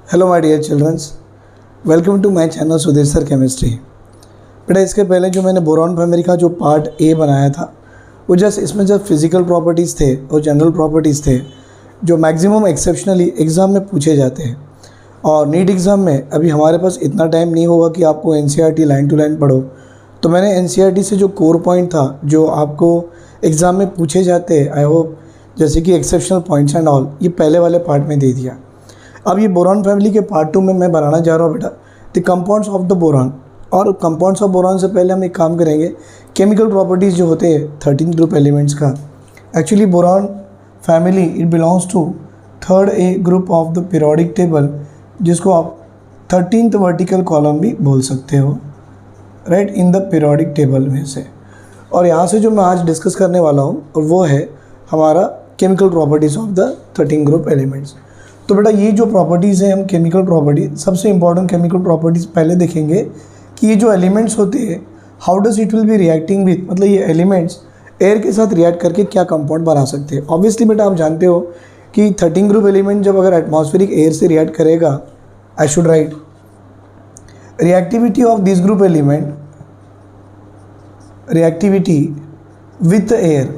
Hello my dear childrens, welcome to my channel Sudhir sir chemistry. बेटा इसके पहले जो मैंने बोरॉन फैमिली का जो पार्ट ए बनाया था वो जस्ट इसमें जब फिज़िकल प्रॉपर्टीज़ थे और जनरल प्रॉपर्टीज़ थे जो मैक्सिमम एक्सेप्शनली एग्ज़ाम में पूछे जाते हैं। और नीट एग्ज़ाम में अभी हमारे पास इतना टाइम नहीं होगा कि आपको एनसीईआरटी लाइन टू लाइन पढ़ो, तो मैंने एनसीईआरटी से जो कोर पॉइंट था जो आपको एग्ज़ाम में पूछे जाते हैं, आई होप जैसे कि एक्सेप्शनल पॉइंट्स एंड ऑल, ये पहले वाले पार्ट में दे दिया। अब ये बोरॉन फैमिली के पार्ट 2 में मैं बनाना चाह रहा हूँ बेटा the compounds of the boron. और कंपाउंड्स ऑफ बोरॉन से पहले हम एक काम करेंगे, केमिकल प्रॉपर्टीज़ जो होते हैं 13 ग्रुप एलिमेंट्स का। Actually boron family it belongs to third A group of the periodic table, जिसको आप 13th वर्टिकल कॉलम भी बोल सकते हो, right, in the periodic table में से। और यहाँ से जो मैं आज डिस्कस करने वाला हूँ और वो है हमारा chemical properties of the 13 group elements. तो बेटा ये जो प्रॉपर्टीज़ हैं, हम केमिकल प्रॉपर्टी, सबसे इंपॉर्टेंट केमिकल प्रॉपर्टीज़ पहले देखेंगे कि ये जो एलिमेंट्स होते हैं how does it will B reacting with, मतलब ये एलिमेंट्स एयर के साथ रिएक्ट करके क्या कंपाउंड बना सकते हैं। ऑब्वियसली बेटा आप जानते हो कि 13 ग्रुप एलिमेंट जब अगर एटमॉस्फेरिक एयर से रिएक्ट करेगा, I should write reactivity of this group element, reactivity with air.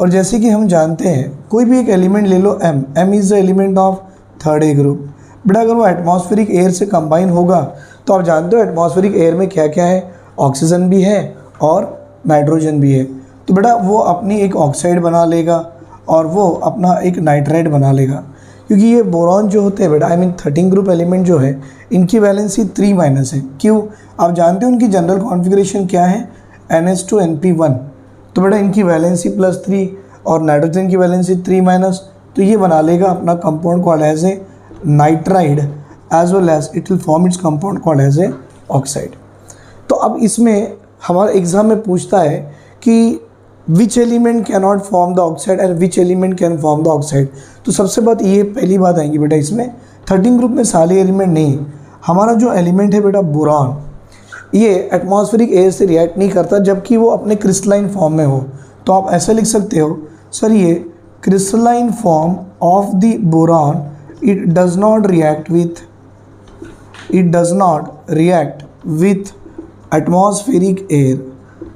और जैसे कि हम जानते हैं कोई भी एक एलिमेंट ले लो, M is the element of third A group. बेटा अगर वो एटमॉस्फेरिक एयर से कंबाइन होगा तो आप जानते हो एटमॉस्फेरिक एयर में क्या क्या है, ऑक्सीजन भी है और नाइट्रोजन भी है। तो बेटा वो अपनी एक ऑक्साइड बना लेगा और वो अपना एक नाइट्राइड बना लेगा, क्योंकि ये बोरॉन जो होते हैं बेटा, आई मीन 13 ग्रुप एलिमेंट जो है इनकी वैलेंसी 3- है। क्यों? आप जानते हो उनकी जनरल कॉन्फ़िगरेशन क्या है, NH2NP1। तो बेटा इनकी वैलेंसी +3 और नाइट्रोजन की वैलेंसी 3-, तो ये बना लेगा अपना compound called as a nitride as well as it will form its compound called as a oxide. तो अब इसमें हमारा एग्जाम में पूछता है कि which element can not form the oxide and which element can form the oxide. तो सबसे बात ये पहली बात आएगी बेटा, इसमें 13 ग्रुप में सारे एलिमेंट नहीं, हमारा जो एलिमेंट है बेटा बोरॉन, ये एटमॉस्फेरिक एयर से रिएक्ट नहीं करता जबकि वो अपने क्रिस्टलाइन फॉर्म में हो। तो आप ऐसा लिख सकते हो, सर ये crystalline form of the boron it does not react with atmospheric air।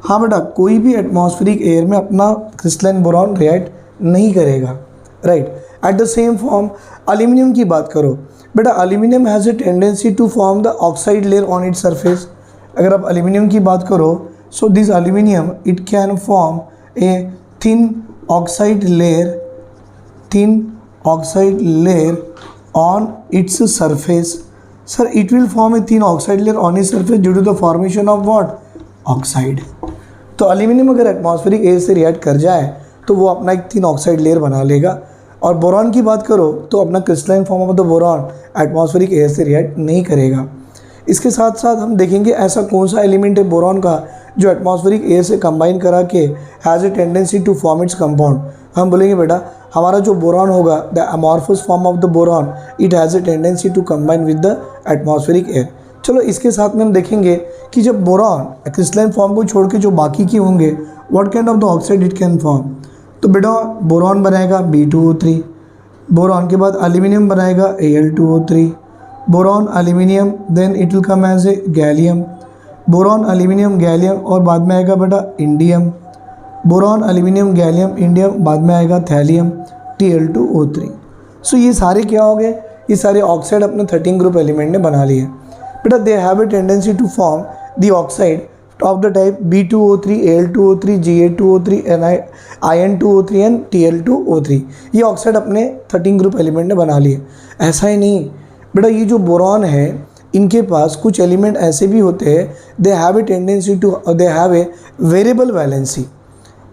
हाँ बेटा कोई भी एटमॉस्फेरिक एयर में अपना क्रिस्टलाइन बोरॉन रिएक्ट नहीं करेगा, right. At the same form aluminium की बात करो बेटा, aluminium has a tendency to form the oxide layer on its surface. अगर आप एल्यूमिनियम की बात करो, so this aluminium it can form a thin oxide layer on its surface। Sir, it will form a thin oxide layer on its surface due to the formation of what? Oxide। तो aluminium अगर atmospheric air से react कर जाए तो वो अपना एक thin oxide layer बना लेगा। और बोरॉन की बात करो तो अपना crystalline form of the boron atmospheric air से रिएक्ट नहीं करेगा। इसके साथ साथ हम देखेंगे ऐसा कौन सा एलिमेंट है बोरॉन का जो एटमॉस्फेरिक एयर से कंबाइन करा के has a tendency to form its compound. हम बोलेंगे बेटा हमारा जो बोरॉन होगा the amorphous form of the boron it has a tendency to combine with the atmospheric air. चलो इसके साथ में हम देखेंगे कि जब बोरॉन क्रिस्टलाइन फॉर्म को छोड़ के जो बाकी के होंगे what kind of the oxide it can form. तो बेटा बोरॉन बनाएगा B2O3, बोरॉन के बाद एल्यूमिनियम बनाएगा Al2O3, boron aluminium, then it will come as a gallium, boron aluminium gallium और बाद में आएगा बेटा indium, boron aluminium gallium indium, बाद में आएगा थैलियम Tl2O3। सो ये सारे क्या हो गए, ये सारे ऑक्साइड अपने 13 ग्रुप एलिमेंट ने बना लिए। बेटा they have a tendency to form the oxide of the type B2O3, Al2O3, Ga2O3, In2O3 and Tl2O3। ये ऑक्साइड अपने 13 ग्रुप एलिमेंट ने बना लिए। ऐसा ही नहीं बेटा, ये जो बोरॉन है इनके पास कुछ एलिमेंट ऐसे भी होते हैं they have a tendency to, they have a variable valency,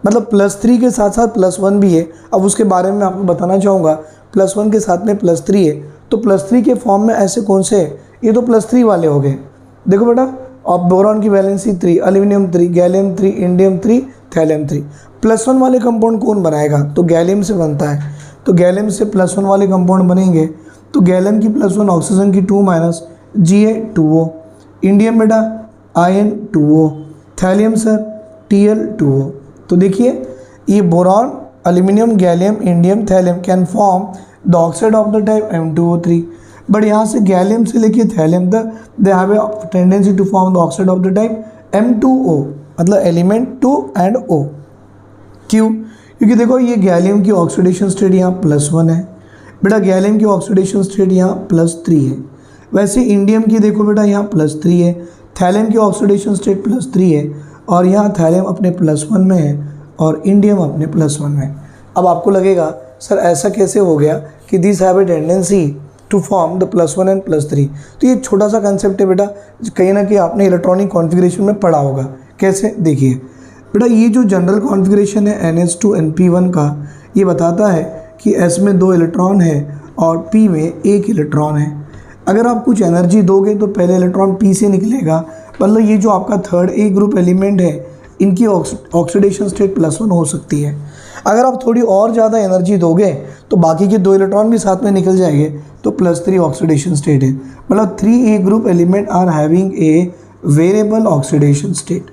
मतलब +3 के साथ साथ +1 भी है। अब उसके बारे में आपको बताना चाहूँगा, +1 के साथ में +3 है, तो +3 के फॉर्म में ऐसे कौन से है, ये तो +3 वाले हो गए। देखो बेटा अब बोरॉन की valency 3, aluminium 3, gallium 3, indium 3, thallium 3। +1 वाले कंपाउंड कौन बनाएगा, तो गैलियम से बनता है। तो गैलियम से +1 वाले कंपाउंड बनेंगे, तो गैलियम की +1, ऑक्सीजन की 2-, Ga2O, इंडियम बेटा In2O, थैलियम सर Tl2O। तो देखिए ये boron, aluminium, gallium, indium, thallium can form the oxide of the type M2O3। But यहाँ से गैलियम से लेके थैलियम तक they have a tendency to form the oxide of the type M2O, मतलब element 2 and O। क्यों? क्योंकि देखो ये गैलियम की ऑक्सीडेशन स्टेट यहाँ +1 है बेटा, गैलियम की ऑक्सीडेशन स्टेट यहाँ +3 है। वैसे इंडियम की देखो बेटा यहाँ +3 है, थैलियम की ऑक्सीडेशन स्टेट +3 है, और यहाँ थैलियम अपने +1 में है और इंडियम अपने +1 में है। अब आपको लगेगा सर ऐसा कैसे हो गया कि this have a tendency to form the +1 and +3। तो ये छोटा सा कंसेप्ट है बेटा, कहीं ना कहीं आपने इलेक्ट्रॉनिक कॉन्फ़िगरेशन में पढ़ा होगा। कैसे? देखिए बेटा, ये जो जनरल कॉन्फ़िगरेशन है NH2NP1 का, ये बताता है कि S में 2 इलेक्ट्रॉन है और P में 1 इलेक्ट्रॉन है। अगर आप कुछ एनर्जी दोगे तो पहले इलेक्ट्रॉन P से निकलेगा, मतलब ये जो आपका थर्ड A ग्रुप एलिमेंट है इनकी ऑक्सीडेशन स्टेट +1 हो सकती है। अगर आप थोड़ी और ज़्यादा एनर्जी दोगे तो बाकी के 2 इलेक्ट्रॉन भी साथ में निकल जाएंगे, तो +3 ऑक्सीडेशन स्टेट है, मतलब 3A group element are having a variable oxidation state.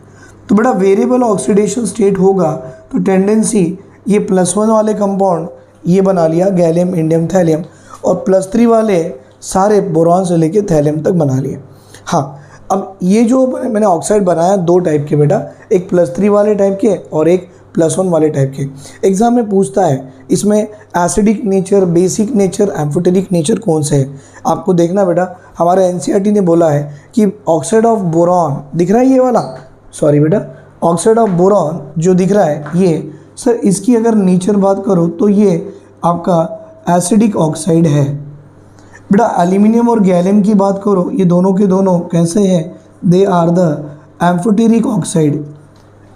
तो बेटा वेरिएबल ऑक्सीडेशन स्टेट होगा तो टेंडेंसी ये +1 वाले कंपाउंड ये बना लिया गैलियम इंडियम थैलियम, और +3 वाले सारे बोरॉन से लेके थैलियम तक बना लिए। हाँ, अब ये जो मैंने ऑक्साइड बनाया 2 टाइप के बेटा, एक +3 वाले टाइप के और एक +1 वाले टाइप के। एग्जाम में पूछता है इसमें acidic nature, basic nature, amphoteric nature कौन से है। आपको देखना बेटा, हमारे NCERT ने बोला है कि ऑक्साइड ऑफ बोरॉन दिख रहा है ये वाला, सॉरी बेटा, ऑक्साइड ऑफ बोरॉन जो दिख रहा है ये, सर इसकी अगर नेचर बात करो तो ये आपका एसिडिक ऑक्साइड है। बेटा एल्यूमिनियम और गैलियम की बात करो, ये दोनों के दोनों कैसे हैं? They are the amphoteric oxide.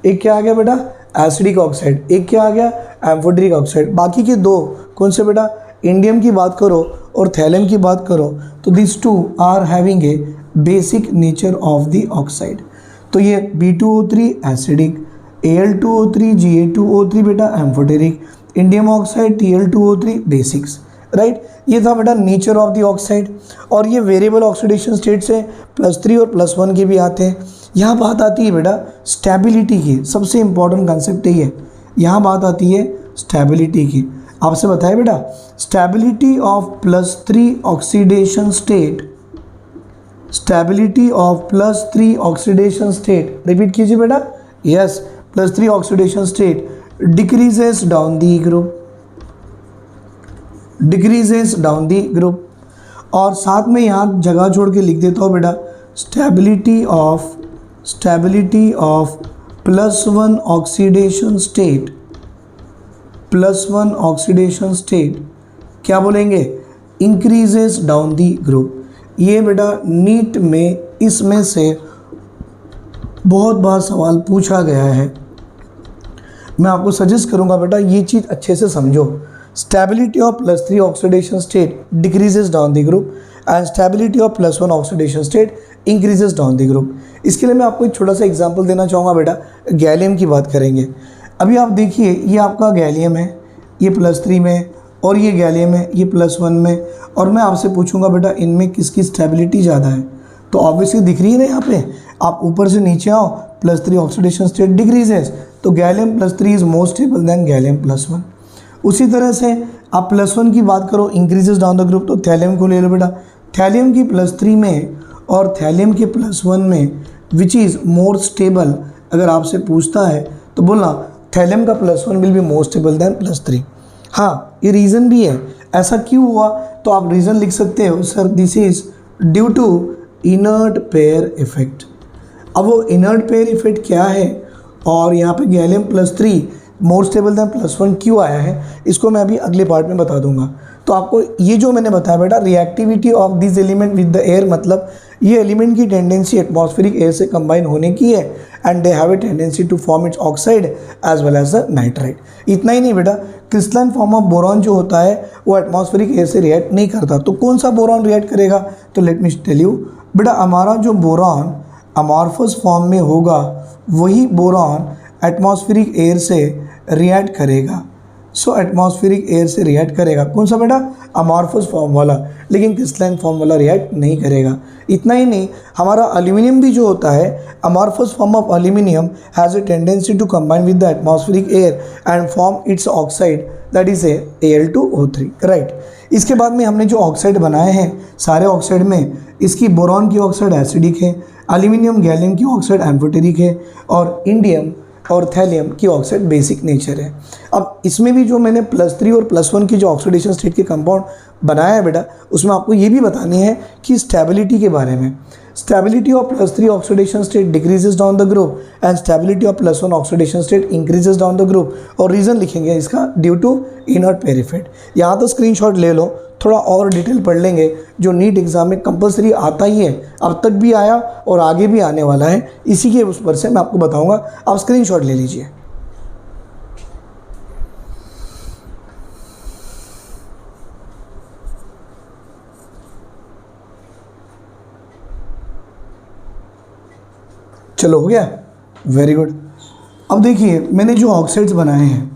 एक क्या आ गया बेटा? Acidic oxide. एक क्या आ गया? Amphoteric oxide. बाकी के 2 कौन से बेटा? इंडियम की बात करो और थैलियम की बात करो तो this 2 are having a basic nature of the oxide. तो ये B2O3 एसिडिक, Al2O3 Ga2O3 बेटा amphoteric, indium oxide Tl2O3 basics, right. ये था बेटा नेचर ऑफ द ऑक्साइड। और ये वेरिएबल ऑक्सीडेशन स्टेट से +3 और +1 के भी आते हैं। यहाँ बात आती है बेटा स्टेबिलिटी की, सबसे इंपॉर्टेंट कंसेप्ट यही है। यहाँ बात आती है स्टेबिलिटी की। आपसे बताए बेटा stability of +3 oxidation state, stability of +3 oxidation state, repeat कीजिए बेटा, yes, +3 oxidation state decreases down the group, decreases down the group. और साथ में यहाँ जगह छोड़ के लिख देता हूँ बेटा stability of +1 oxidation state, +1 oxidation state क्या बोलेंगे? Increases down the group. ये बेटा नीट में इसमें से बहुत बार सवाल पूछा गया है। मैं आपको सजेस्ट करूँगा बेटा ये चीज़ अच्छे से समझो। Stability of +3 oxidation state decreases down the group and stability of +1 oxidation state increases down the group. इसके लिए मैं आपको एक छोटा सा एग्जांपल देना चाहूँगा बेटा। गैलियम की बात करेंगे। अभी आप देखिए ये आपका गैलियम है, ये +3 में, और ये गैलियम है, ये +1 में। और मैं आपसे पूछूंगा बेटा इनमें किसकी स्टेबिलिटी ज़्यादा है, तो ऑब्वियसली दिख रही है ना यहाँ पे। आप ऊपर से नीचे आओ, +3 ऑक्सीडेशन स्टेट डिक्रीजेस, तो gallium +3 is more stable then gallium +1। उसी तरह से आप +1 की बात करो इंक्रीजेस डाउन द ग्रुप, तो थैलियम को ले लो बेटा। थैलियम की +3 में और थैलियम के +1 में विच इज़ मोर स्टेबल, अगर आपसे पूछता है तो बोलना थैलियम का +1 will be more stable then +3। हाँ, ये रीज़न भी है। ऐसा क्यों हुआ? तो आप रीज़न लिख सकते हो sir this is due to inert pair effect. अब वो इनर्ट पेयर इफेक्ट क्या है और यहाँ पे गैलियम +3 मोर स्टेबल देन +1 क्यों आया है, इसको मैं अभी अगले पार्ट में बता दूंगा। तो आपको ये जो मैंने बताया बेटा reactivity of this element with the air, मतलब ये एलिमेंट की टेंडेंसी एटमॉस्फेरिक एयर से कंबाइन होने की है and they have a tendency to form its oxide as well as the nitrite. इतना ही नहीं बेटा, क्रिस्टलाइन फॉर्म ऑफ बोरॉन जो होता है वो एटमॉस्फेरिक एयर से रिएक्ट नहीं करता। तो कौन सा बोरॉन रिएक्ट करेगा? तो लेट मी टेल यू बेटा, हमारा जो बोरॉन अमॉर्फस फॉर्म में होगा वही बोरॉन एटमॉस्फेरिक एयर से रिएक्ट करेगा। सो एटमॉस्फेरिक एयर से रिएक्ट करेगा। कौन सा बेटा? अमॉर्फस फॉर्म वाला, लेकिन क्रिस्टलाइन फॉर्म वाला रिएक्ट नहीं करेगा। इतना ही नहीं, हमारा एल्यूमिनियम भी जो होता है, amorphous form of aluminium has a tendency to combine with the atmospheric air and form its oxide, that is a Al2O3, right. इसके बाद में हमने जो ऑक्साइड बनाए हैं सारे ऑक्साइड में, इसकी बोरॉन की ऑक्साइड एसिडिक है, एल्यूमिनियम गैलियम की ऑक्साइड एम्फोटेरिक है, और इंडियम और थैलियम की ऑक्साइड बेसिक नेचर है। अब इसमें भी जो मैंने +3 और +1 की जो ऑक्सीडेशन स्टेट के कंपाउंड बनाया है बेटा, उसमें आपको ये भी बतानी है कि स्टेबिलिटी के बारे में। Stability of +3 oxidation state decreases down the group and stability of +1 oxidation state increases down the group, और रीज़न लिखेंगे इसका ड्यू टू इनर्ट पेरिफेट। यहाँ तो स्क्रीनशॉट ले लो, थोड़ा और डिटेल पढ़ लेंगे, जो नीट एग्जाम में कंपलसरी आता ही है, अब तक भी आया और आगे भी आने वाला है, इसी के उस पर से मैं आपको बताऊंगा। आप स्क्रीनशॉट ले लीजिए। चलो हो गया, वेरी गुड। अब देखिए मैंने जो ऑक्साइड्स बनाए हैं,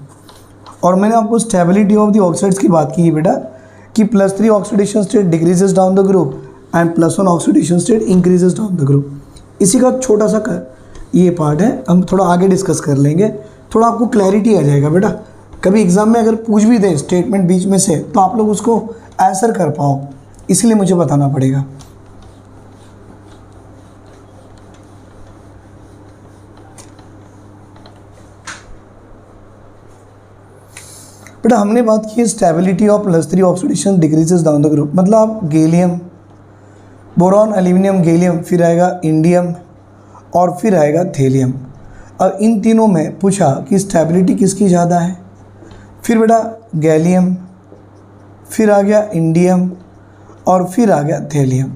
और मैंने आपको स्टेबिलिटी ऑफ द ऑक्साइड्स की बात की है बेटा, कि +3 oxidation state decreases down the group and +1 oxidation state increases down the group. इसी का छोटा सा ये पार्ट है, हम थोड़ा आगे डिस्कस कर लेंगे, थोड़ा आपको क्लैरिटी आ जाएगा बेटा। कभी एग्जाम में अगर पूछ भी दें स्टेटमेंट बीच में से, तो आप लोग उसको आंसर कर पाओ, इसलिए मुझे बताना पड़ेगा। बेटा हमने बात की है stability of +3 oxidation decreases down the group, मतलब गैलियम, बोरॉन, एल्यूमिनियम, गैलियम, फिर आएगा इंडियम और फिर आएगा थैलियम। और इन तीनों में पूछा कि स्टेबिलिटी किसकी ज़्यादा है, फिर बेटा गैलियम, फिर आ गया इंडियम और फिर आ गया थैलियम,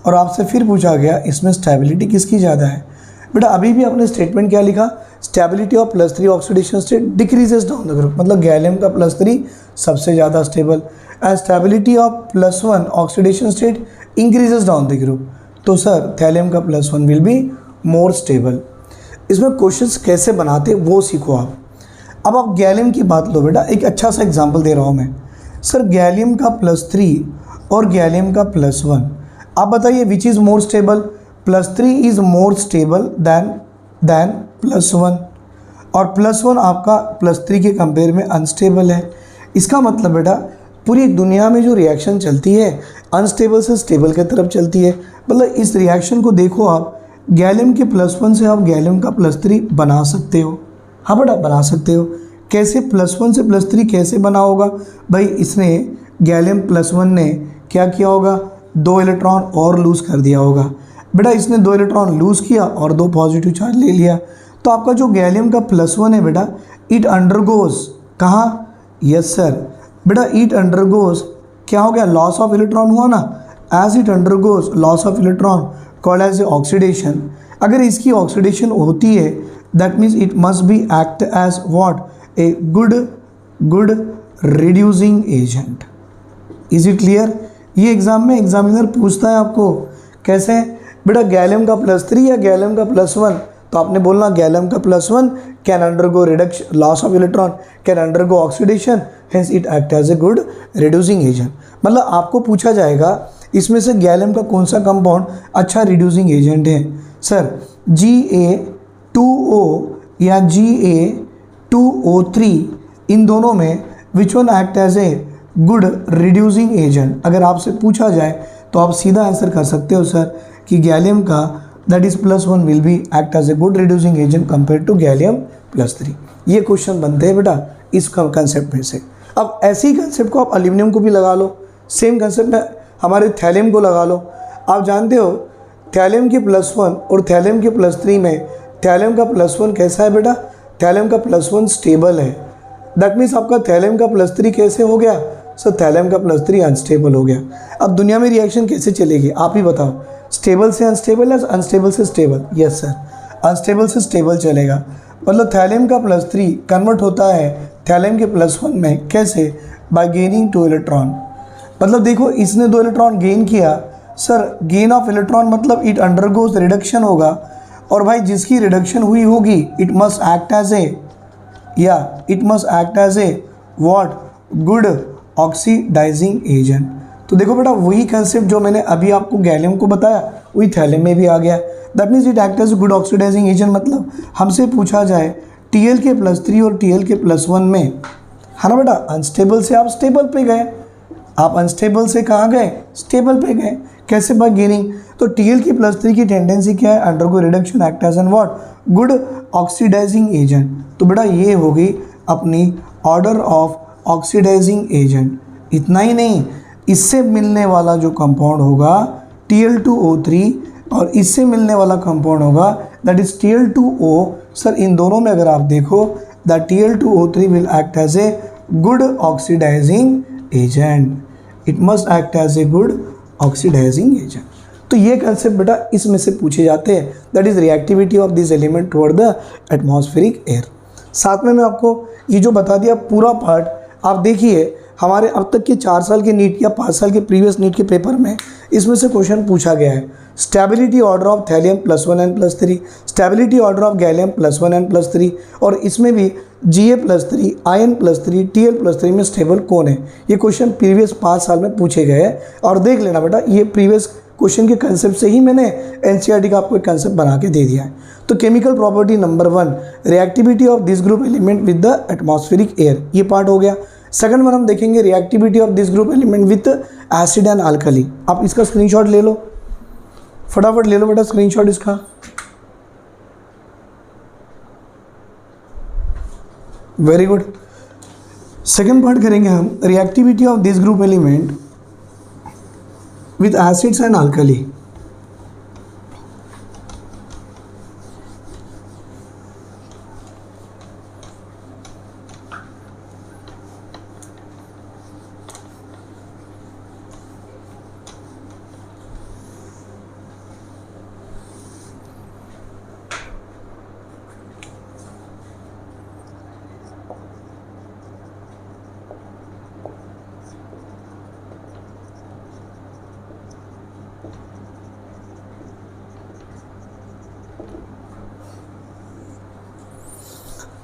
और आपसे फिर पूछा गया इसमें स्टेबिलिटी किसकी ज़्यादा है। बेटा अभी भी आपने स्टेटमेंट क्या लिखा, stability of +3 oxidation state decreases down the group, मतलब गैलियम का +3 सबसे ज़्यादा stable, and stability of +1 oxidation state increases down the group, तो सर थैलियम का +1 विल बी मोर स्टेबल। इसमें क्वेश्चंस कैसे बनाते वो सीखो आप। अब आप गैलियम की बात लो बेटा, एक अच्छा सा एग्जांपल दे रहा हूँ मैं। सर गैलियम का +3 और गैलियम का +1, आप बताइए which is more stable. +3 is more stable then +1, और +1 आपका +3 के कंपेयर में अनस्टेबल है। इसका मतलब बेटा पूरी दुनिया में जो रिएक्शन चलती है अनस्टेबल से स्टेबल की तरफ चलती है। मतलब इस रिएक्शन को देखो आप, गैलियम के +1 से आप गैलियम का +3 बना सकते हो। हाँ बेटा बना सकते हो। कैसे +1 से +3 कैसे बना होगा भाई, इसने गैलियम +1 ने क्या किया होगा, 2 इलेक्ट्रॉन और लूज़ कर दिया होगा। बेटा इसने 2 इलेक्ट्रॉन लूज़ किया और 2 पॉजिटिव चार्ज ले लिया, तो आपका जो गैलियम का +1 है बेटा, इट अंडरगोज कहाँ, यस सर बेटा इट अंडरगोज क्या हो गया, लॉस ऑफ इलेक्ट्रॉन हुआ ना, as it undergoes loss of electron called as a oxidation. अगर इसकी ऑक्सीडेशन होती है that means it must be act as what, a good reducing agent. Is it clear. ये एग्जाम में एग्जामिनर पूछता है आपको कैसे, बेटा गैलियम का +3 या गैलियम का +1, तो आपने बोलना गैलियम का +1 can undergo reduction, loss of electron, can undergo oxidation, hence it act as a good reducing agent. मतलब आपको पूछा जाएगा इसमें से गैलियम का कौन सा कंपाउंड अच्छा रिड्यूसिंग एजेंट है। सर Ga2O या Ga2O3 इन दोनों में which one act as a good reducing agent. अगर आपसे पूछा जाए तो आप सीधा आंसर कर सकते हो सर कि गैलियम का that is +1 will be act as a good reducing agent compare to gallium +3। ये क्वेश्चन बनते हैं बेटा इस कंसेप्ट में से। अब ऐसे ही कंसेप्ट को आप एल्यूमिनियम को भी लगा लो, सेम कंसेप्ट में हमारे थैलियम को लगा लो। आप जानते हो थैलियम के +1 और थैलियम के +3 में थैलियम का +1 कैसा है बेटा, थैलियम का +1 स्टेबल है। दैट मीन्स आपका थैलियम का +3 कैसे हो गया, सर थैलियम का +3 अनस्टेबल हो गया। अब दुनिया में रिएक्शन कैसे चलेगी आप ही बताओ, स्टेबल से अनस्टेबल या अनस्टेबल से स्टेबल, यस सर अनस्टेबल से स्टेबल चलेगा। मतलब थैलियम का +3 कन्वर्ट होता है थैलियम के +1 में कैसे, बाय गेनिंग 2 इलेक्ट्रॉन। मतलब देखो इसने 2 इलेक्ट्रॉन गेन किया, सर गेन ऑफ इलेक्ट्रॉन मतलब इट अंडरगोज रिडक्शन होगा, और भाई जिसकी रिडक्शन हुई होगी it must act as a what good oxidising agent. तो देखो बेटा वही कंसेप्ट जो मैंने अभी आपको गैलियम को बताया वही थैलियम में भी आ गया। That means it act as good oxidising agent. मतलब हमसे पूछा जाए Tl+3 और Tl+1 में, है ना बेटा, अनस्टेबल से आप स्टेबल पे गए, आप अनस्टेबल से कहाँ गए, स्टेबल पे गए, कैसे बाय गेनिंग। तो Tl+3 की टेंडेंसी क्या है, undergo reduction, act as an what good oxidising agent. तो बेटा ये होगी अपनी ऑर्डर ऑफ ऑक्सीडाइजिंग एजेंट। इतना ही नहीं, इससे मिलने वाला जो कंपाउंड होगा Tl2O3 और इससे मिलने वाला कंपाउंड होगा दैट इज Tl2O। सर इन दोनों में अगर आप देखो the Tl2O3 will act as a good oxidising agent, it must act as a good oxidising agent. तो ये कंसेप्ट बेटा इसमें से पूछे जाते हैं, that is reactivity of this element toward the atmospheric air. साथ में मैं आपको ये जो बता दिया पूरा पार्ट, आप देखिए हमारे अब तक के 4 साल के नीट या 5 साल के प्रीवियस नीट के पेपर में इसमें से क्वेश्चन पूछा गया है। Stability order of thallium +1 n+3, stability order of gallium +1 n+3, और इसमें भी Ga+3, In+3, Tl+3 में स्टेबल कौन है। ये क्वेश्चन प्रीवियस 5 साल में पूछे गए हैं। और देख लेना बेटा ये प्रीवियस क्वेश्चन के कंसेप्ट से ही मैंने एनसीईआरटी का आपको एक कंसेप्ट बना के दे दिया है। तो chemical property number 1 reactivity of this group element with the atmospheric air, ये पार्ट हो गया। सेकंड वन हम देखेंगे reactivity of this group element with acid and alkali. आप इसका स्क्रीनशॉट ले लो, फटाफट ले लो बेटा स्क्रीनशॉट इसका। Very good. सेकंड पार्ट करेंगे हम reactivity of this group element with acids and alkali.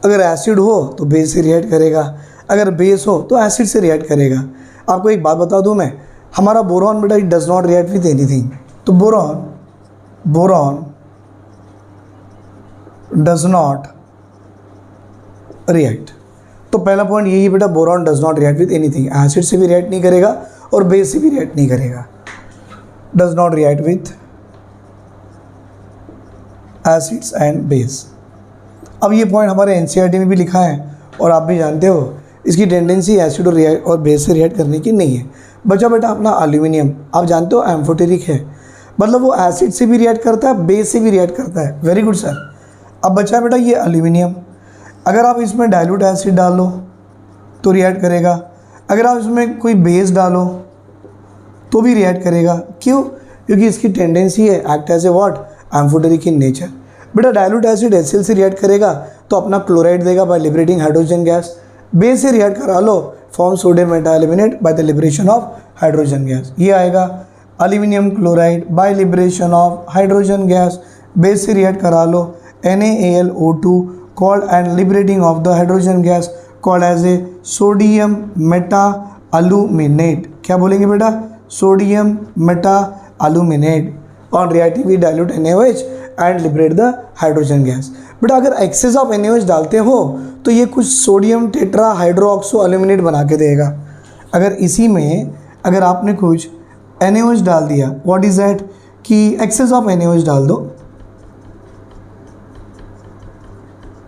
अगर एसिड हो तो बेस से रिएक्ट करेगा, अगर बेस हो तो एसिड से रिएक्ट करेगा। आपको एक बात बता दूं मैं, हमारा बोरॉन बेटा it does not react with anything. तो बोरॉन डज नॉट रिएक्ट। तो पहला पॉइंट यही है बेटा, boron does not react with anything, acid से भी रिएक्ट नहीं करेगा और बेस से भी रिएक्ट नहीं करेगा। Does not react with acids and base. अब ये पॉइंट हमारे एनसीईआरटी में भी लिखा है और आप भी जानते हो इसकी टेंडेंसी एसिड और बेस से रिएक्ट करने की नहीं है। बचा बेटा अपना एल्यूमिनियम, आप जानते हो एम्फोटेरिक है, मतलब वो एसिड से भी रिएक्ट करता है, बेस से भी रिएक्ट करता है। Very good sir. अब बचा बेटा ये एल्यूमिनियम, अगर आप इसमें डाइल्यूट एसिड डालो तो रिएक्ट करेगा, अगर आप इसमें कोई बेस डालो तो भी रिएक्ट करेगा। क्यों? क्योंकि इसकी टेंडेंसी है act as a what amphoteric in nature. बेटा डाइल्यूट एसिड HCl से रिएक्ट करेगा तो अपना क्लोराइड देगा by liberating hydrogen gas, base से रिएक्ट करा लो form sodium metaaluminate by the liberation of hydrogen gas, ये आएगा aluminium chloride by liberation of hydrogen gas. Base से रिएक्ट करा लो NaAlO2 called and liberating of the hydrogen gas called as a sodium metaaluminate. क्या बोलेंगे बेटा? Sodium metaaluminate on reacting with dilute NaOH and liberate the hydrogen gas. बेटा अगर access of NaOH डालते हो तो ये कुछ सोडियम टेट्रा हाइड्रोक्सो एल्यूमिनेट बना के देगा। अगर इसी में अगर आपने कुछ NaOH डाल दिया, व्हाट इज दैट कि एक्सेस ऑफ NaOH डाल दो।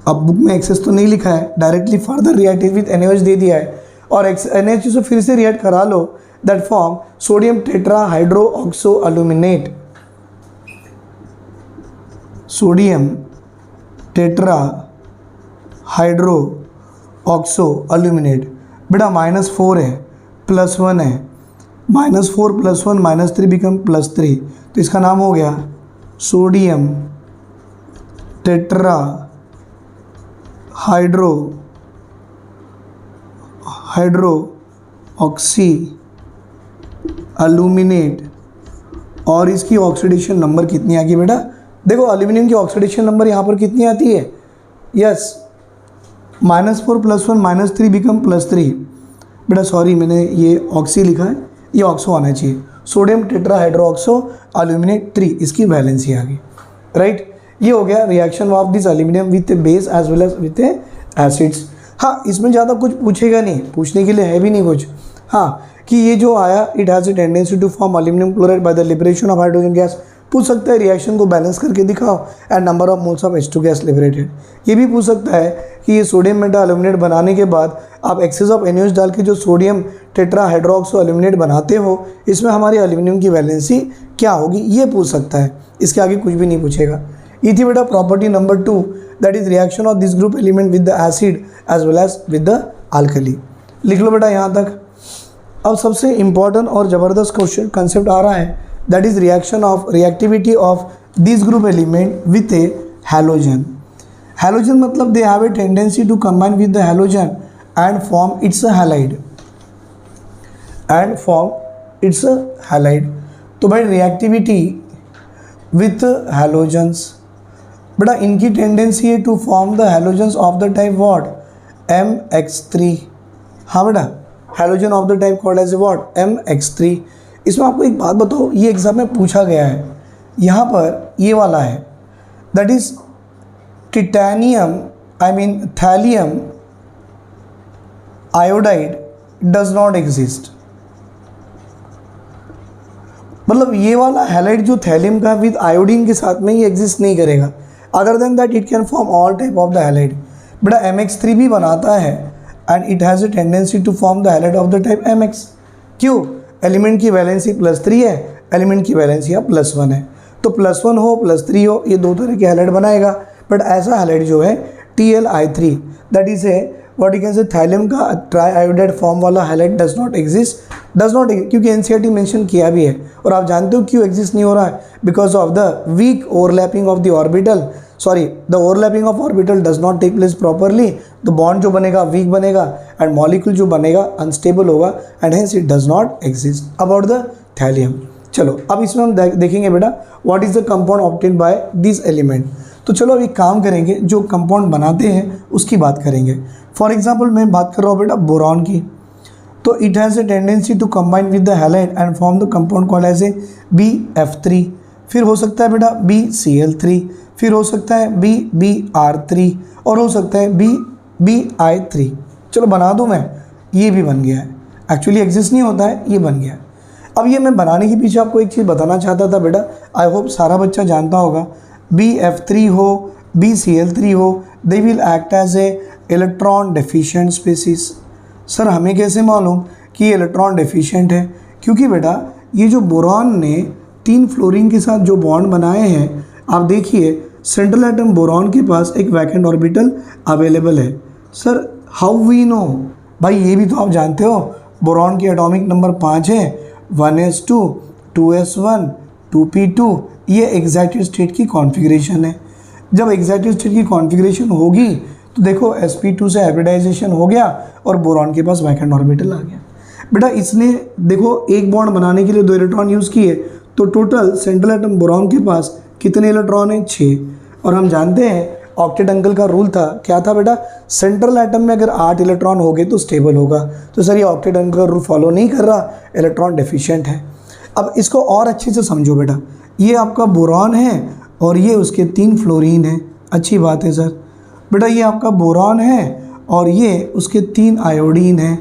अब बुक में एक्सेस तो नहीं लिखा है, directly further reactive with NaOH दे दिया है और NaOH से फिर से रिएक्ट करा लो, that form sodium tetra hydroxo aluminate, sodium tetra hydro oxo aluminate. बेटा -4 है +1 है, -4 + 1 -3 बिकम +3, तो इसका नाम हो गया sodium tetra hydro oxy aluminate. और इसकी ऑक्सीडेशन नंबर कितनी आ गई बेटा? देखो एल्यूमिनियम की ऑक्सीडेशन नंबर यहाँ पर कितनी आती है? Yes -4 + 1 -3 become +3। बेटा सॉरी, मैंने ये ऑक्सी लिखा है, ये ऑक्सो आना चाहिए। सोडियम टेट्राहाइड्रोक्सो अल्यूमिनेट 3, इसकी वैलेंसी आ गई, राइट। ये हो गया reaction of this aluminium with base as well as with acids. हाँ, इसमें ज़्यादा कुछ पूछेगा नहीं, पूछने के लिए है भी नहीं कुछ। हाँ, कि ये जो आया, it has a tendency to form aluminium chloride by the liberation of hydrogen gas. पूछ सकता है रिएक्शन को बैलेंस करके दिखाओ and number of moles of H2 gas liberated. ये भी पूछ सकता है कि ये सोडियम मेटा एल्यूमिनेट बनाने के बाद आप एक्सेस ऑफ NaOH डाल के जो सोडियम टेट्राहाइड्रोक्सो एल्यूमिनेट बनाते हो, इसमें हमारी एल्यूमिनियम की वैलेंसी क्या होगी, ये पूछ सकता है। इसके आगे कुछ भी नहीं पूछेगा। ये थी बेटा property number 2, that is reaction of this group element with the acid as well as with the alkali. लिख लो बेटा यहाँ तक। अब सबसे इंपॉर्टेंट और ज़बरदस्त क्वेश्चन कंसेप्ट आ रहा है, that is reactivity of this group element with a halogen. Halogen मतलब they have a tendency to combine with the halogen and form its halide तो भाई रिएक्टिविटी विथ हैलोजन्स, बेटा इनकी टेंडेंसी है to form the halogens of the type what, MX3। हाँ बेटा, halogen of the type called as what, MX3। इसमें आपको एक बात बताओ, ये एग्जाम में पूछा गया है, यहाँ पर ये वाला है, that is thallium iodide does not exist. मतलब ये वाला हैलाइड जो थैलियम का विद आयोडीन के साथ में ये एग्जिस्ट नहीं करेगा। Other than that it can form all type of the halide. बेटा MX3 भी बनाता है and it has a tendency to form the halide of the type MX। क्यों? एलिमेंट की वैलेंसी +3 है, एलिमेंट की वैलेंसी अब +1 है, तो +1 हो +3 हो, ये दो तरह के हैलाइड बनाएगा। बट ऐसा हैलाइड जो है TlI3, that is A what you can say thallium का ट्राई आयोडाइड फॉर्म वाला हैलाइड डज नॉट एग्जिस्ट, क्योंकि NCERT मेंशन किया भी है। और आप जानते हो क्यों एग्जिस्ट नहीं हो रहा है, because of the weak overlapping of the orbital, the overlapping of orbital does not take place properly. तो बॉन्ड जो बनेगा वीक बनेगा एंड मॉलिक्यूल जो बनेगा अनस्टेबल होगा and hence it does not exist about the thallium. चलो अब इसमें हम देखेंगे बेटा what is the compound obtained by this element. तो चलो अभी काम करेंगे, जो कंपाउंड बनाते हैं उसकी बात करेंगे। फॉर एग्जाम्पल मैं बात कर रहा हूँ बेटा बोरॉन की, तो it has a tendency to combine with the halide and form the compound called as a BF3। फिर हो सकता है बेटा BCl3, फिर हो सकता है BBr3 और हो सकता है BBI3। चलो बना दूँ मैं, ये भी बन गया है। एक्चुअली एग्जिस्ट नहीं होता है, ये बन गया। अब ये मैं बनाने के पीछे आपको एक चीज़ बताना चाहता था बेटा, आई होप सारा बच्चा जानता होगा। BF3 हो, BCl3 हो, they will act as a electron deficient species. Sir हमें कैसे मालूम कि ये इलेक्ट्रॉन डेफिशिएंट है? क्योंकि बेटा ये जो बोरॉन ने 3 फ्लोरीन के साथ जो बॉन्ड बनाए हैं, आप देखिए सेंट्रल एटम बोरॉन के पास एक वैकेंट ऑर्बिटल अवेलेबल है। Sir how we know? भाई ये भी तो आप जानते हो, बोरॉन की एटॉमिक नंबर 5 है, 1s2, 2s1, 2p2। ये एक्साइटेड स्टेट की कॉन्फ़िगरेशन है। जब एक्साइटेड स्टेट की कॉन्फ़िगरेशन होगी तो देखो sp2 से हाइब्रिडाइजेशन हो गया और बोरॉन के पास वैकेंट ऑर्बिटल आ गया। बेटा इसने देखो एक बॉन्ड बनाने के लिए 2 इलेक्ट्रॉन यूज़ किए, तो टोटल सेंट्रल एटम बोरॉन के पास कितने इलेक्ट्रॉन हैं? 6। और हम जानते हैं ऑक्टेट अंकल का रूल था, क्या था बेटा? सेंट्रल एटम में अगर 8 इलेक्ट्रॉन हो गए तो स्टेबल होगा। तो सर ये ऑक्टेट अंकल का रूल फॉलो नहीं कर रहा, इलेक्ट्रॉन डेफिशिएंट है। अब इसको और अच्छे से समझो बेटा, ये आपका बोरॉन है और ये उसके 3 फ्लोरीन है। अच्छी बात है सर। बेटा ये आपका बोरॉन है और ये उसके 3 आयोडीन है।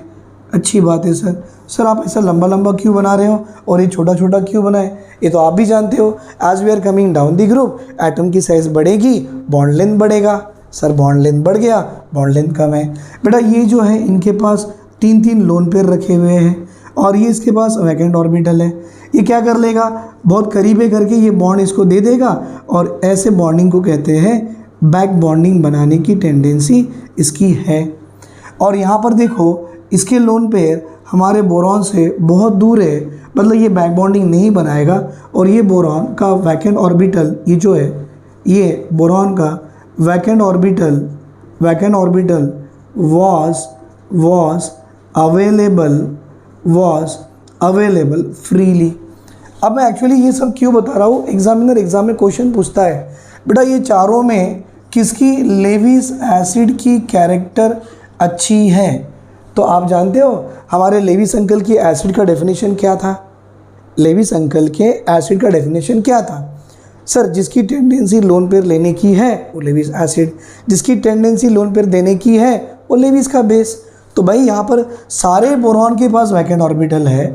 अच्छी बात है सर। सर आप ऐसा लंबा लंबा क्यों बना रहे हो और ये छोटा छोटा क्यों बनाए? ये तो आप भी जानते हो, as we are coming down the group atom की साइज़ बढ़ेगी, बॉन्ड लेंथ बढ़ेगा। सर बॉन्ड लेंथ बढ़ गया, बॉन्ड लेंथ कम है। बेटा ये जो है इनके पास 3 लोन पेयर रखे हुए हैं और ये इसके पास वैकेंट ऑर्बिटल है। ये क्या कर लेगा, बहुत करीबे करके ये बॉन्ड इसको दे देगा और ऐसे बॉन्डिंग को कहते हैं बैक बॉन्डिंग बनाने की टेंडेंसी इसकी है। और यहाँ पर देखो इसके लोन पेयर हमारे बोरॉन से बहुत दूर है, मतलब ये बैक बॉन्डिंग नहीं बनाएगा। और ये बोरॉन का वैकेंट ऑर्बिटल, ये जो है ये बोरॉन का vacant orbital was available freely. अब मैं एक्चुअली ये सब क्यों बता रहा हूँ, एग्जाम में क्वेश्चन पूछता है बेटा ये चारों में किसकी, लेविस एसिड की कैरेक्टर अच्छी है। तो आप जानते हो हमारे लेविस अंकल की एसिड का डेफिनेशन क्या था, लेविस अंकल के एसिड का डेफिनेशन क्या था सर, जिसकी टेंडेंसी लोन पेयर लेने की है वो लेविस एसिड, जिसकी टेंडेंसी लोन पेयर देने की है वो लेविस का बेस। तो भाई यहाँ पर सारे बोरॉन के पास वैकेंट ऑर्बिटल है,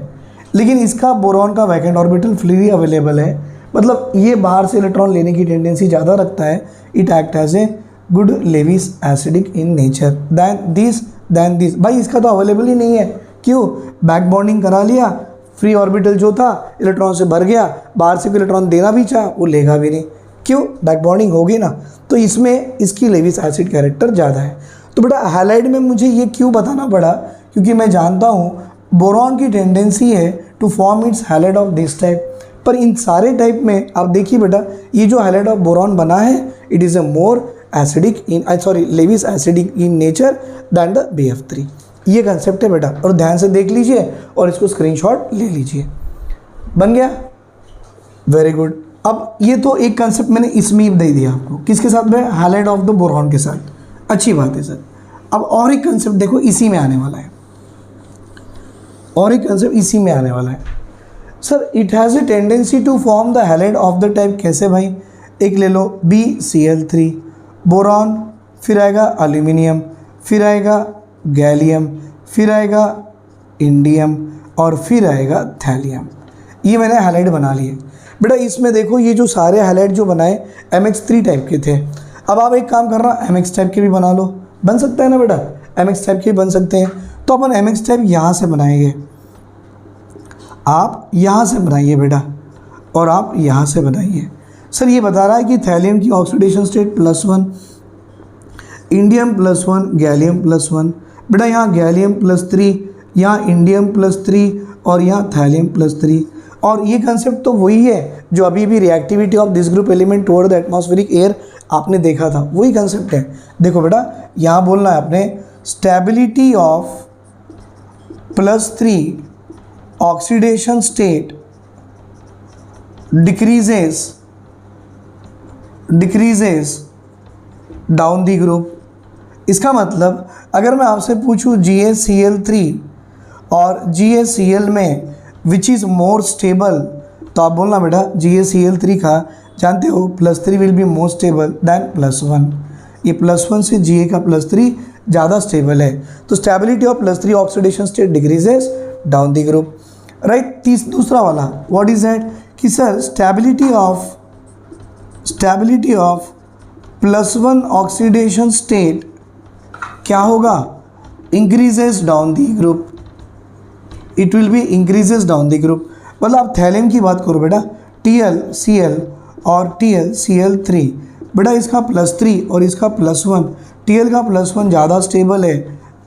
लेकिन इसका बोरॉन का वैकेंट ऑर्बिटल फ्रीली अवेलेबल है, मतलब ये बाहर से इलेक्ट्रॉन लेने की टेंडेंसी ज़्यादा रखता है। It act as a good Lewis acidic in nature than this. भाई इसका तो अवेलेबल ही नहीं है, क्यों, बैक बॉन्डिंग करा लिया, फ्री ऑर्बिटल जो था इलेक्ट्रॉन से भर गया, बाहर से कोई इलेक्ट्रॉन देना भी चाहा वो लेगा भी नहीं, क्यों, बैक बॉन्डिंग होगी ना। तो इसमें इसकी लेविस एसिड कैरेक्टर ज़्यादा है। तो बेटा हैलाइड में मुझे ये क्यों बताना पड़ा, क्योंकि मैं जानता हूँ बोरॉन की टेंडेंसी है to form its halide of this type. पर इन सारे टाइप में आप देखिए बेटा, ये जो हैलाइड ऑफ बोरॉन बना है it is a more acidic in Lewis acidic in nature than the BF3। ये कंसेप्ट है बेटा, और ध्यान से देख लीजिए और इसको स्क्रीनशॉट ले लीजिए। बन गया, वेरी गुड। अब ये तो एक कंसेप्ट मैंने इसमें दे दिया आपको, किसके साथ में, हैलाइड ऑफ द बोरॉन के साथ, अच्छी बात है सर। अब और एक कंसेप्ट देखो इसी में आने वाला है, और एक कंसेप्ट इसी में आने वाला है sir, it has a tendency to form the halide of the type. कैसे भाई, एक ले लो BCl3 बोरॉन, फिर आएगा एल्यूमिनियम, फिर आएगा गैलियम, फिर आएगा इंडियम और फिर आएगा थैलियम। ये मैंने हैलाइड बना लिए बेटा। इसमें देखो ये जो सारे हैलाइड जो बनाए MX3 टाइप के थे। अब आप एक काम करना, MX टाइप के भी बना लो, बन सकता है ना बेटा, MX टाइप के भी बन सकते हैं। तो अपन MX टाइप यहाँ से बनाएंगे, आप यहाँ से बनाइए बेटा, और आप यहाँ से बनाइए। सर ये बता रहा है कि थैलियम की ऑक्सीडेशन स्टेट +1, इंडियम +1, गैलियम +1। बेटा यहाँ गैलियम +3, यहाँ इंडियम +3 और यहाँ थैलियम +3। और ये कंसेप्ट तो वही है जो अभी भी reactivity of this group element toward the atmospheric air आपने देखा था, वही कंसेप्ट है। देखो बेटा यहाँ बोलना है आपने, stability of +3 oxidation state decreases down the group. इसका मतलब अगर मैं आपसे पूछूं GaCl3 और GaCl में विच इज़ मोर स्टेबल, तो आप बोलना बेटा GaCl3 का जानते हो +3 will be more stable then +1। ये +1 से Ga का +3 ज़्यादा स्टेबल है। तो stability of +3 oxidation state decreases down the group, right. दूसरा वाला व्हाट इज दैट, कि sir stability of +1 oxidation state क्या होगा, increases down the group, it will B increases down the group. मतलब आप थैलियम की बात करो बेटा, TlCl और TlCl3, बेटा इसका +3 और इसका +1, Tl का +1 ज़्यादा स्टेबल है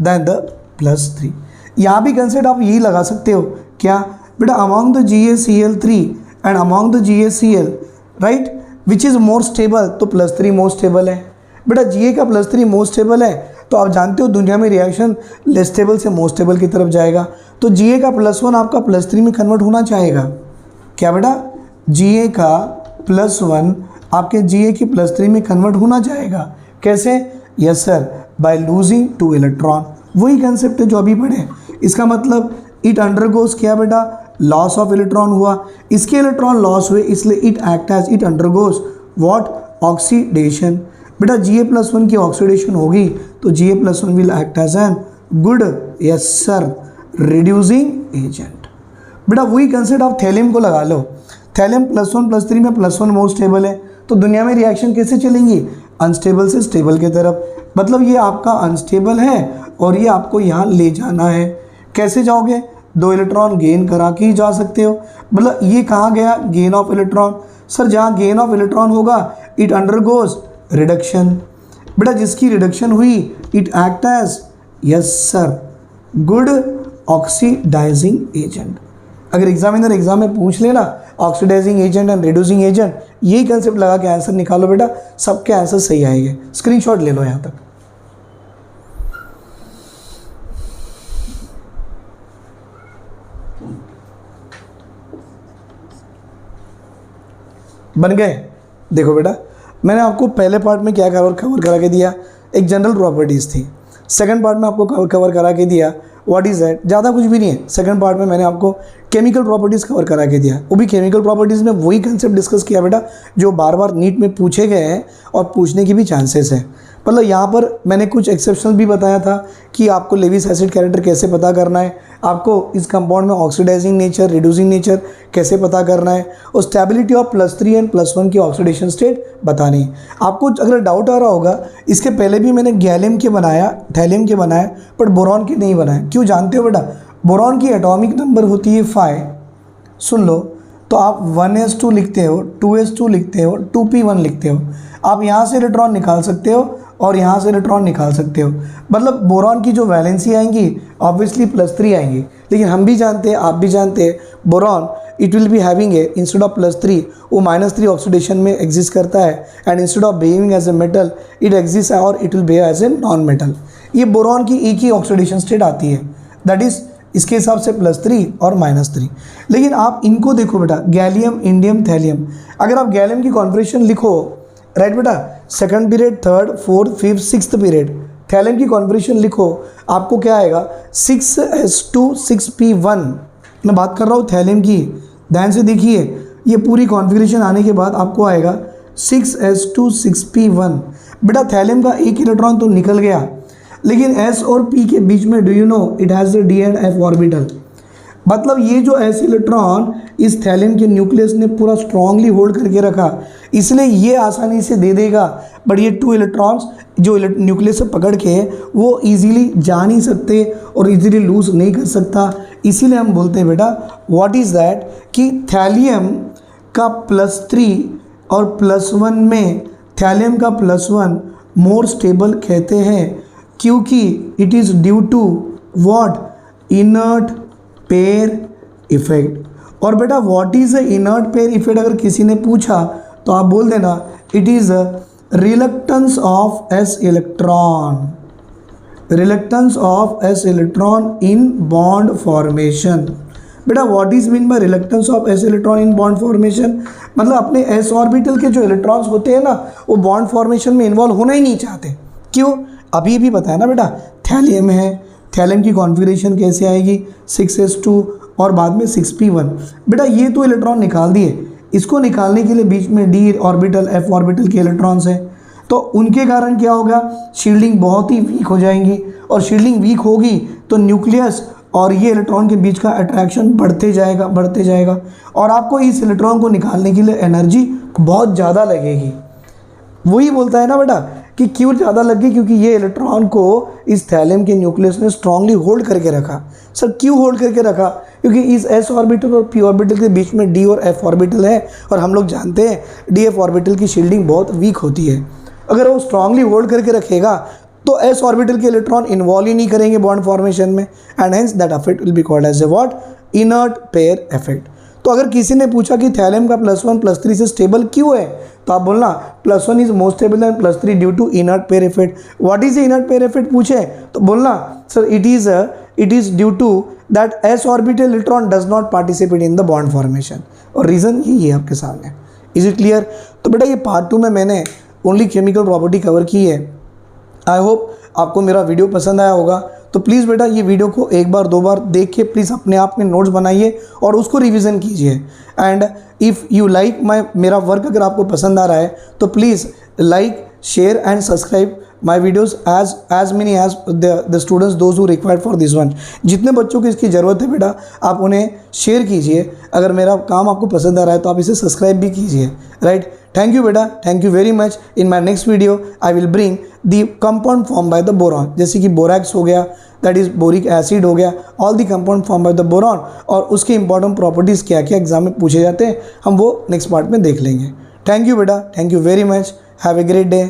दैन द +3। यहाँ भी कंसेप्ट आप यही लगा सकते हो, क्या बेटा, among the GaCl3 and among the GaCl, right, which is more stable, तो +3 मोर स्टेबल है। बेटा Ga का +3 मोर स्टेबल है, तो आप जानते हो दुनिया में रिएक्शन लेस स्टेबल से मोर स्टेबल की तरफ जाएगा। तो Ga का +1 आपका +3 में कन्वर्ट होना चाहेगा, क्या बेटा, Ga का +1 आपके Ga की +3 में कन्वर्ट होना चाहेगा। कैसे, yes sir, by losing 2 electron. वही कंसेप्ट है जो अभी पढ़े। इसका मतलब इट अंडरगोज क्या बेटा, लॉस ऑफ इलेक्ट्रॉन हुआ, इसके इलेक्ट्रॉन लॉस हुए, इसलिए it act as, it undergoes what, oxidation. बेटा Ga+1 की ऑक्सीडेशन होगी तो Ga+1 will act as an good, yes sir, reducing agent. बेटा वही कंसेप्ट आप थैलियम को लगा लो, थैलियम +1 +3 में +1 मोर स्टेबल है, तो दुनिया में रिएक्शन कैसे चलेंगी, अनस्टेबल से स्टेबल की तरफ। मतलब ये आपका अनस्टेबल है और ये आपको यहाँ ले जाना है। कैसे जाओगे, 2 इलेक्ट्रॉन गेन करा के ही जा सकते हो। मतलब ये कहाँ गया, गेन ऑफ इलेक्ट्रॉन। सर जहाँ गेन ऑफ इलेक्ट्रॉन होगा इट अंडरगोज रिडक्शन। बेटा जिसकी रिडक्शन हुई it act as, yes sir, good oxidising agent. अगर एग्जामिनर एग्जाम में पूछ लेना oxidizing agent and reducing agent, यही कंसेप्ट लगा के आंसर निकालो बेटा, सबके आंसर सही आएंगे। स्क्रीनशॉट ले लो यहाँ तक। बन गए। देखो बेटा मैंने आपको पहले पार्ट में क्या कवर करा के दिया, एक जनरल प्रॉपर्टीज़ थी। सेकंड पार्ट में आपको कवर करा के दिया व्हाट इज़ दैट, ज़्यादा कुछ भी नहीं है। सेकंड पार्ट में मैंने आपको केमिकल प्रॉपर्टीज़ कवर करा के दिया, वो भी केमिकल प्रॉपर्टीज़ में वही कंसेप्ट डिस्कस किया बेटा जो बार बार नीट में पूछे गए हैं और पूछने की भी चांसेस है। मतलब यहाँ पर मैंने कुछ एक्सेप्शन भी बताया था कि आपको लेविस एसिड कैरेक्टर कैसे पता करना है, आपको इस कंपाउंड में ऑक्सीडाइजिंग नेचर, रिड्यूसिंग नेचर कैसे पता करना है, और स्टेबिलिटी ऑफ +3 एंड +1 की ऑक्सीडेशन स्टेट बतानी है। आपको अगर डाउट आ रहा होगा, इसके पहले भी मैंने गैलियम के बनाया, थैलियम के बनाया, बट बोरॉन के नहीं बनाया। क्यों जानते हो बेटा? बोरॉन की एटॉमिक नंबर होती है 5, सुन लो, तो आप 1s2 लिखते हो, 2s2 लिखते हो, 2p1 लिखते हो। आप यहाँ से इलेक्ट्रॉन निकाल सकते हो और यहाँ से इलेक्ट्रॉन निकाल सकते हो। मतलब बोरॉन की जो वैलेंसी आएंगी ऑब्वियसली +3 आएंगी, लेकिन हम भी जानते हैं, आप भी जानते हैं, boron it will be having a instead of +3 वो -3 ऑक्सीडेशन में एग्जिस्ट करता है, and instead of behaving as a metal it exist और it will behave as a non metal. ये बोरॉन की एक ही ऑक्सीडेशन स्टेट आती है, दैट इज़ इसके हिसाब से +3 और -3। लेकिन आप इनको देखो बेटा, गैलियम, इंडियम, थैलियम, अगर आप गैलियम की कॉन्फ़िगरेशन लिखो, राइट बेटा, second period, third, fourth, fifth, sixth period, thallium की कॉन्फ़िगरेशन लिखो, आपको क्या आएगा 6s2 6p1। मैं बात कर रहा हूँ थैलियम की, ध्यान से देखिए, ये पूरी कॉन्फ़िगरेशन आने के बाद आपको आएगा 6s2 6p1। बेटा थैलियम का एक इलेक्ट्रॉन तो निकल गया, लेकिन S और P के बीच में do you know it has the D and F orbital. मतलब ये जो S इलेक्ट्रॉन इस थैलियम के न्यूक्लियस ने पूरा स्ट्रांगली होल्ड करके रखा, इसलिए ये आसानी से दे देगा, बट ये 2 इलेक्ट्रॉन्स जो न्यूक्लियस से पकड़ के वो इजीली जा नहीं सकते और इजीली लूज नहीं कर सकता। इसीलिए हम बोलते हैं बेटा व्हाट इज़ दैट कि थैलियम का +3 और +1 में थैलियम का +1 मोर स्टेबल कहते हैं, क्योंकि it is due to what inert pair effect. और बेटा what is a inert pair effect अगर किसी ने पूछा तो आप बोल देना it is a reluctance of s electron, reluctance of s electron in bond formation. बेटा what is mean by reluctance of s electron in bond formation, मतलब अपने s ऑर्बिटल के जो इलेक्ट्रॉन्स होते हैं ना वो बॉन्ड फॉर्मेशन में इन्वॉल्व होना ही नहीं चाहते। क्यों? अभी भी बताया ना बेटा, थैलियम है, थैलियम की कॉन्फ़िगरेशन कैसे आएगी 6s2 और बाद में 6p1। बेटा ये तो इलेक्ट्रॉन निकाल दिए, इसको निकालने के लिए बीच में d ऑर्बिटल f ऑर्बिटल के इलेक्ट्रॉन्स हैं, तो उनके कारण क्या होगा, शील्डिंग बहुत ही वीक हो जाएंगी, और शील्डिंग वीक होगी तो न्यूक्लियस और ये इलेक्ट्रॉन के बीच का अट्रैक्शन बढ़ते जाएगा, और आपको इस इलेक्ट्रॉन को निकालने के लिए एनर्जी बहुत ज़्यादा लगेगी। वही बोलता है ना बेटा कि क्यों ज़्यादा लगी, क्योंकि ये इलेक्ट्रॉन को इस थैलियम के न्यूक्लियस ने स्ट्रांगली होल्ड करके रखा। सर क्यों होल्ड करके रखा? क्योंकि इस s ऑर्बिटल और p ऑर्बिटल के बीच में d और f ऑर्बिटल है, और हम लोग जानते हैं d f ऑर्बिटल की शील्डिंग बहुत वीक होती है। अगर वो स्ट्रांगली होल्ड करके रखेगा तो s ऑर्बिटल के इलेक्ट्रॉन इन्वॉल्व ही नहीं करेंगे बॉन्ड फॉर्मेशन में, and hence that effect will be called as a what inert pair effect. तो अगर किसी ने पूछा कि थैलियम का +1 +3 से स्टेबल क्यों है, तो आप बोलना +1 is most stable and +3 due to inert pair effect. What is inert pair effect पूछे तो बोलना sir it is due to that s orbital electron does not participate in the bond formation, और reason यही है आपके सामने। Is it clear? तो बेटा ये पार्ट 2 में मैंने ओनली केमिकल प्रॉपर्टी कवर की है। आई होप आपको मेरा वीडियो पसंद आया होगा, तो प्लीज़ बेटा ये वीडियो को एक बार 2 बार देख के प्लीज़ अपने आप में नोट्स बनाइए और उसको रिवीजन कीजिए। एंड इफ़ यू लाइक मेरा वर्क अगर आपको पसंद आ रहा है तो please like, share and subscribe my videos as many as the students those who required for this one। जितने बच्चों को इसकी ज़रूरत है बेटा आप उन्हें शेयर कीजिए। अगर मेरा काम आपको पसंद आ रहा है तो आप इसे सब्सक्राइब भी कीजिए, राइट। थैंक यू बेटा, thank you very much. In my next video I will bring the compound form by the boron, जैसे कि बोरैक्स हो गया, दैट इज़ बोरिक एसिड हो गया, all the compound form by the boron, और उसके important properties क्या क्या एग्जाम में पूछे जाते हैं हम वो नेक्स्ट पार्ट में देख लेंगे। थैंक यू बेटा, thank you very much, have a great day.